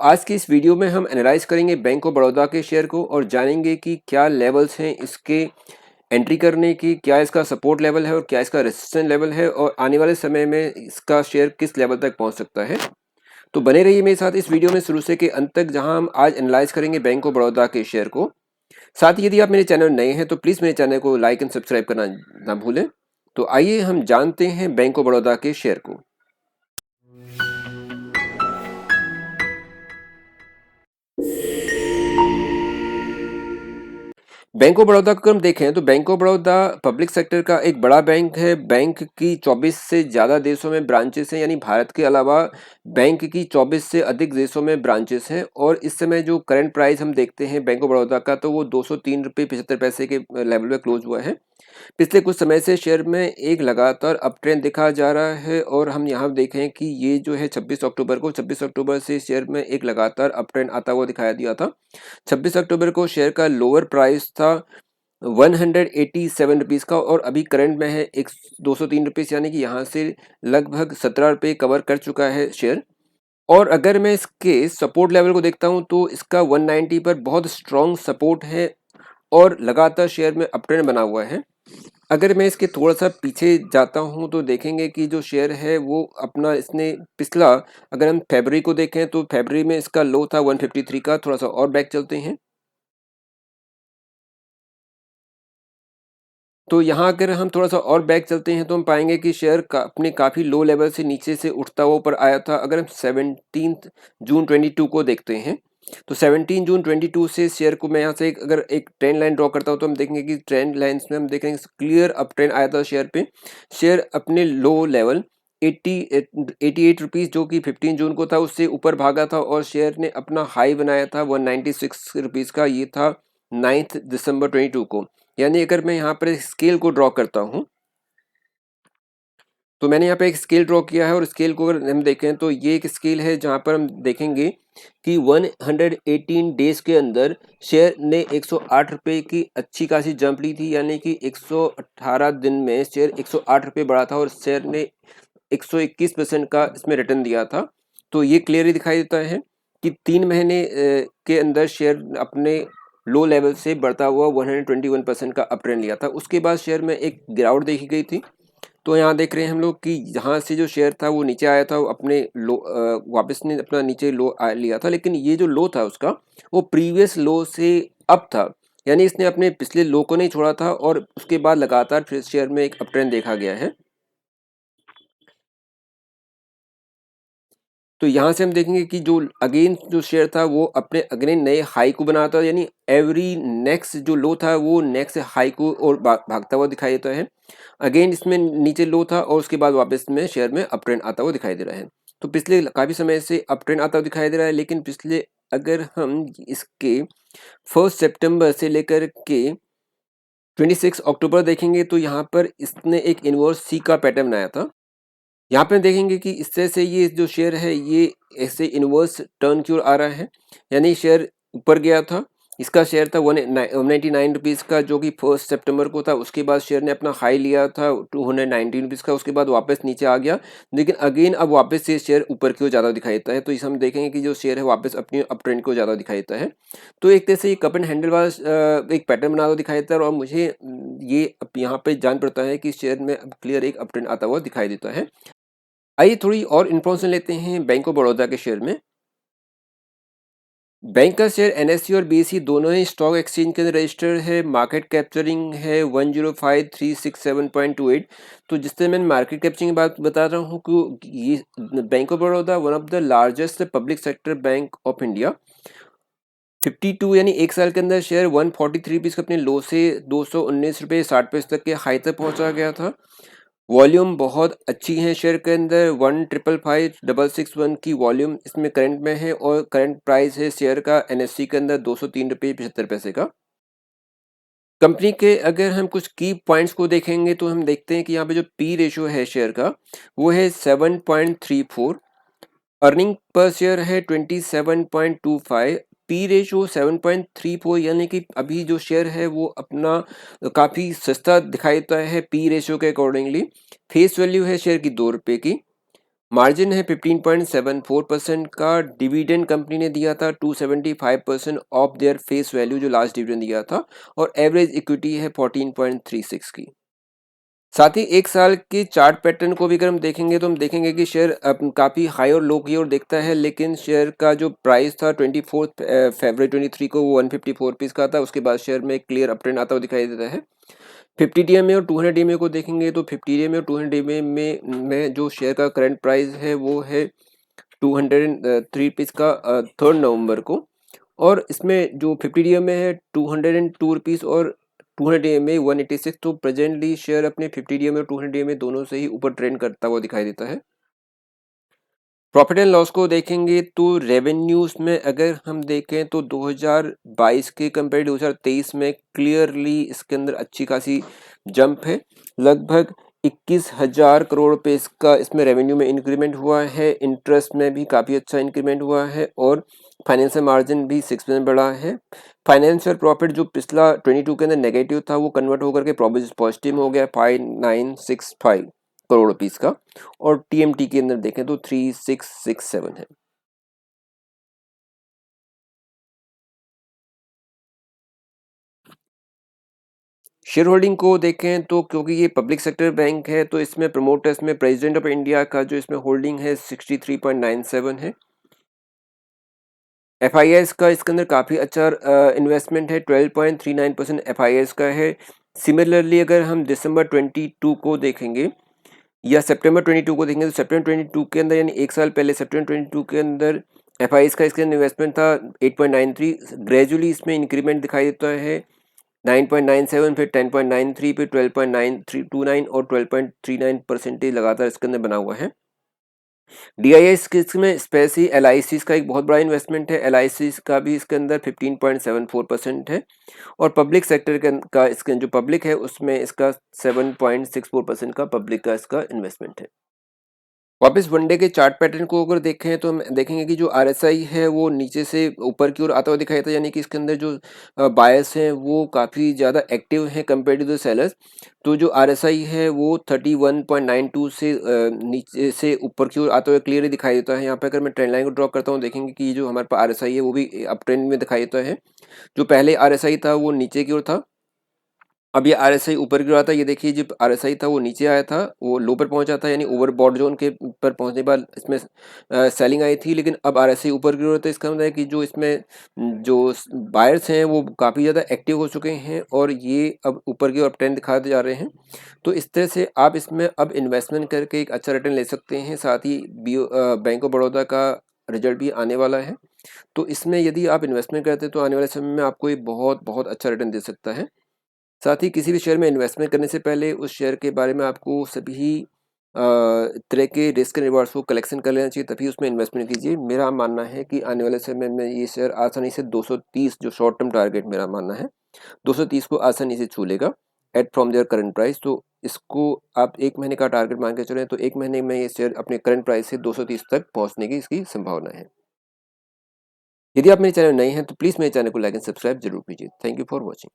आज की इस वीडियो में हम एनालाइज करेंगे बैंक ऑफ बड़ौदा के शेयर को और जानेंगे कि क्या लेवल्स हैं इसके एंट्री करने की, क्या इसका सपोर्ट लेवल है और क्या इसका रेजिस्टेंस लेवल है और आने वाले समय में इसका शेयर किस लेवल तक पहुंच सकता है। तो बने रहिए मेरे साथ इस वीडियो में शुरू से के अंत तक, जहां हम आज एनालाइज करेंगे बैंक ऑफ बड़ौदा के शेयर को। साथ ही यदि आप मेरे चैनल नए हैं तो प्लीज़ मेरे चैनल को लाइक एंड सब्सक्राइब करना ना भूलें। तो आइए हम जानते हैं बैंक ऑफ बड़ौदा के शेयर को। बैंक ऑफ बड़ौदा को अगर हम देखें तो bank of Baroda public sector का एक बड़ा बैंक है। बैंक की 24 से ज़्यादा देशों में ब्रांचेस हैं, यानी भारत के अलावा बैंक की 24 से अधिक देशों में ब्रांचेस हैं। और इस समय जो करंट प्राइस हम देखते हैं बैंक ऑफ बड़ौदा का, तो वो 203 रुपये 75 पैसे के लेवल पे क्लोज हुआ है। पिछले कुछ समय से शेयर में एक लगातार अप ट्रेंड दिखा जा रहा है और हम यहाँ देखें कि ये जो है 26 अक्टूबर से शेयर में एक लगातार अप ट्रेंड आता हुआ दिखाया दिया था। 26 अक्टूबर को शेयर का लोअर प्राइस था 187 रुपीज़ का और अभी करंट में है 203 रुपीज़, यानी कि यहाँ से लगभग 17 रुपये कवर कर चुका है शेयर। और अगर मैं इसके सपोर्ट लेवल को देखता हूँ तो इसका 190 पर बहुत स्ट्रॉन्ग सपोर्ट है और लगातार शेयर में अप ट्रेंड बना हुआ है। अगर मैं इसके थोड़ा सा पीछे जाता हूं तो देखेंगे कि जो शेयर है वो अपना इसने पिछला, अगर हम फरवरी को देखें तो फरवरी में इसका लो था 153 का। थोड़ा सा और बैक चलते हैं तो यहाँ अगर हम थोड़ा सा और बैक चलते हैं तो हम पाएंगे कि शेयर अपने काफ़ी लो लेवल से नीचे से उठता हुआ ऊपर आया था। अगर हम 17 जून 22 को देखते हैं तो 17 जून 22 से शेयर को मैं यहाँ से अगर एक ट्रेंड लाइन ड्रॉ करता हूँ तो हम देखेंगे कि ट्रेंड लाइन्स में हम देखेंगे क्लियर अप ट्रेंड आया था शेयर पे। शेयर अपने लो लेवल 88 रुपीज़ जो कि 15 जून को था उससे ऊपर भागा था और शेयर ने अपना हाई बनाया था 196 रुपीज़ का। ये था 9 दिसंबर 22 को। यानी अगर मैं यहाँ पर स्केल को ड्रॉ करता हूँ तो मैंने यहाँ पे एक स्केल ड्रॉ किया है और स्केल को अगर हम देखें तो ये एक स्केल है जहाँ पर हम देखेंगे कि 118 डेज के अंदर शेयर ने 108 रुपये की अच्छी खासी जंप ली थी, यानी कि 118 दिन में शेयर 108 रुपये बढ़ा था और शेयर ने 121% का इसमें रिटर्न दिया था। तो ये क्लियरली दिखाई देता है कि 3 महीने के अंदर शेयर अपने लो लेवल से बढ़ता हुआ 121% का अप ट्रेंड लिया था। उसके बाद शेयर में एक गिरावट देखी गई थी। तो यहाँ देख रहे हैं हम लोग कि यहाँ से जो शेयर था वो नीचे आया था, वो अपने लो वापस ने अपना नीचे लो लिया था, लेकिन ये जो लो था उसका वो प्रीवियस लो से अप था, यानी इसने अपने पिछले लो को नहीं छोड़ा था और उसके बाद लगातार फिर शेयर में एक अप ट्रेंड देखा गया है। तो यहाँ से हम देखेंगे कि जो अगेन जो शेयर था वो अपने अगेन नए हाई को बनाता है, यानी एवरी नेक्स्ट जो लो था वो नेक्स्ट हाई को और भागता हुआ दिखाई देता है। अगेन इसमें नीचे लो था और उसके बाद वापस में शेयर में अप ट्रेंड आता हुआ दिखाई दे रहा है। तो पिछले काफ़ी समय से अप ट्रेंड आता हुआ दिखाई दे रहा है, लेकिन पिछले अगर हम इसके 1 सितंबर से लेकर के 26 अक्टूबर देखेंगे तो यहाँ पर इसने एक इनवर्स सी का पैटर्न बनाया था। यहाँ पे देखेंगे कि इससे से ये जो शेयर है ये ऐसे इनवर्स टर्न की ओर आ रहा है, यानी शेयर ऊपर गया था। इसका शेयर था 199 रुपीज़ का जो कि 1 सितंबर को था। उसके बाद शेयर ने अपना हाई लिया था 219 रुपीज़ का, उसके बाद वापस नीचे आ गया, लेकिन अगेन अब वापस से शेयर ऊपर की ओर ज़्यादा दिखाई देता है। तो इस हम देखेंगे कि जो शेयर है वापस अपनी अप ट्रेंड को ज़्यादा दिखाई देता है। तो एक तरह से ये कप एंड हैंडल वाला एक पैटर्न बना हुआ दिखाई देता है और मुझे ये अब यहाँ पे जान पड़ता है कि शेयर में अब क्लियर एक अप ट्रेंड आता हुआ दिखाई देता है। आइए थोड़ी और इन्फॉर्मेशन लेते हैं बैंक ऑफ बड़ौदा के शेयर में। बैंक का शेयर एनएससी और बीएसई दोनों ही स्टॉक एक्सचेंज के अंदर रजिस्टर्ड है। मार्केट कैप्चरिंग है 105,367.28। तो जिससे मैं मार्केट कैप्चरिंग की बात बता रहा हूँ कि ये bank of Baroda one of the largest public sector bank of India. 52 यानी एक साल के अंदर शेयर 143 रुपीज़ के अपने लो से 219 रुपये 60 पैसे तक के हाई तक पहुँचा गया था। वॉल्यूम बहुत अच्छी है शेयर के अंदर, 1555661 की वॉल्यूम इसमें करंट में है और करंट प्राइस है शेयर का एनएससी के अंदर 203 रुपये 75 पैसे का। कंपनी के अगर हम कुछ की पॉइंट्स को देखेंगे तो हम देखते हैं कि यहाँ पे जो पी रेशियो है शेयर का वो है 7.34, अर्निंग पर शेयर है 27.25, पी रेशियो 7.34, यानी कि अभी जो शेयर है वो अपना काफ़ी सस्ता दिखाई देता है पी रेशियो के अकॉर्डिंगली। फेस वैल्यू है शेयर की 2 रुपये की। मार्जिन है 15.74% का। डिविडेंड कंपनी ने दिया था 275% ऑफ देयर फेस वैल्यू, जो लास्ट डिविडेंड दिया था, और एवरेज इक्विटी है 14.36 की। साथ ही एक साल के चार्ट पैटर्न को भी अगर हम देखेंगे तो हम देखेंगे कि शेयर काफ़ी हाई और लो की ओर देखता है, लेकिन शेयर का जो प्राइस था 24 फरवरी 23 को वो 154 रुपीज़ का था। उसके बाद शेयर में एक क्लियर अपट्रेंड आता हुआ दिखाई देता है। 50 डीएमए और 200 डीएमए को देखेंगे तो 50 डीएमए और 200 डीएमए में जो शेयर का करंट प्राइस है वो है 203 रुपीज़ का 3 नवंबर को, और इसमें जो 50 डीएमए है 202 रुपीज़ और 200 डीएमए 186। तो प्रेजेंटली शेयर अपने 50 डीएमए और 200 डीएमए दोनों से ही ऊपर ट्रेंड करता हुआ दिखाई देता है। प्रॉफिट एंड लॉस को देखेंगे तो रेवेन्यूज में अगर हम देखें तो 2022 के कंपेयर 2023 में क्लियरली इसके अंदर अच्छी खासी जंप है। लगभग 21,000 करोड़ रुपए इसका इसमें रेवेन्यू में इंक्रीमेंट हुआ है। इंटरेस्ट में भी काफ़ी अच्छा इंक्रीमेंट हुआ है और फाइनेंशियल मार्जिन भी 6% बढ़ा है। फाइनेंशियल प्रॉफिट जो पिछला 22 के अंदर नेगेटिव था वो कन्वर्ट होकर के पॉजिटिव हो गया 5965 करोड़ रुपीस का, और टीएमटी के अंदर देखें तो 3667 है। शेयर होल्डिंग को देखें तो क्योंकि ये पब्लिक सेक्टर बैंक है तो इसमें प्रमोटर्स में प्रेसिडेंट ऑफ इंडिया का जो इसमें होल्डिंग है 63.97 है। एफआईएस का इसके अंदर काफ़ी अच्छा इन्वेस्टमेंट है, 12.39% एफआईएस का है। सिमिलरली अगर हम दिसंबर 22 को देखेंगे या सितंबर 22 को देखेंगे तो सितंबर 22 के अंदर यानी एक साल पहले सितंबर 22 के अंदर एफआईएस का इसके इन्वेस्टमेंट था 8.93। ग्रेजुअली इसमें इंक्रीमेंट दिखाई देता है 9.97, फिर 10.93, फिर 12.9329 और 12.39% लगातार इसके अंदर बना हुआ है। डीआईएस में स्पेशली एलआईसी का एक बहुत बड़ा इन्वेस्टमेंट है। एलआईसी का भी इसके अंदर 15.74% है, और पब्लिक सेक्टर का इसके जो पब्लिक है उसमें इसका 7.64% का पब्लिक का इसका इन्वेस्टमेंट है। वापस वनडे के चार्ट पैटर्न को अगर देखें तो हम देखेंगे कि जो आरएसआई है वो नीचे से ऊपर की ओर आता हुआ दिखाई देता है, यानी कि इसके अंदर जो बायर्स हैं वो काफ़ी ज़्यादा एक्टिव हैं कंपेयर टू द सेलर्स। तो जो आरएसआई है वो 31.92 से नीचे से ऊपर की ओर आता हुआ क्लियरली दिखाई देता है। यहाँ पे अगर मैं ट्रेंड लाइन को ड्रॉ करता हूँ देखेंगे कि जो हमारे पास आरएसआई है वो भी अप ट्रेंड में दिखाई देता है। जो पहले आरएसआई था वो नीचे की ओर था, अब ये आरएसआई ऊपर की ओर आता है। ये देखिए जब आरएसआई था वो नीचे आया था, वो लो पर पहुंचा था, यानी ओवरबॉट जोन के पर पहुंचने के बाद इसमें सेलिंग आई थी। लेकिन अब आरएसआई ऊपर की ओर है, इसका मतलब है कि जो इसमें जो बायर्स हैं वो काफ़ी ज़्यादा एक्टिव हो चुके हैं और ये अब ऊपर की ओर ट्रेंड दिखाते जा रहे हैं। तो इस तरह से आप इसमें अब इन्वेस्टमेंट करके एक अच्छा रिटर्न ले सकते हैं। साथ ही बैंक ऑफ बड़ौदा का रिजल्ट भी आने वाला है, तो इसमें यदि आप इन्वेस्टमेंट करते हैं तो आने वाले समय में आपको ये बहुत बहुत अच्छा रिटर्न दे सकता है। साथ ही किसी भी शेयर में इन्वेस्टमेंट करने से पहले उस शेयर के बारे में आपको सभी तरह के रिस्क एंड रिवॉर्ड्स को कलेक्शन कर लेना चाहिए, तभी उसमें इन्वेस्टमेंट कीजिए। मेरा मानना है कि आने वाले समय में ये शेयर आसानी से 230 जो शॉर्ट टर्म टारगेट मेरा मानना है 230 को आसानी से छू लेगा eight from their current price. तो इसको आप एक महीने का टारगेट मान के चलें तो एक महीने में ये शेयर अपने करंट प्राइस से 230 तक पहुँचने की इसकी संभावना है। यदि आप मेरे चैनल नए हैं तो प्लीज़ मेरे चैनल को लाइक एंड सब्सक्राइब जरूर कीजिए। Thank you for watching.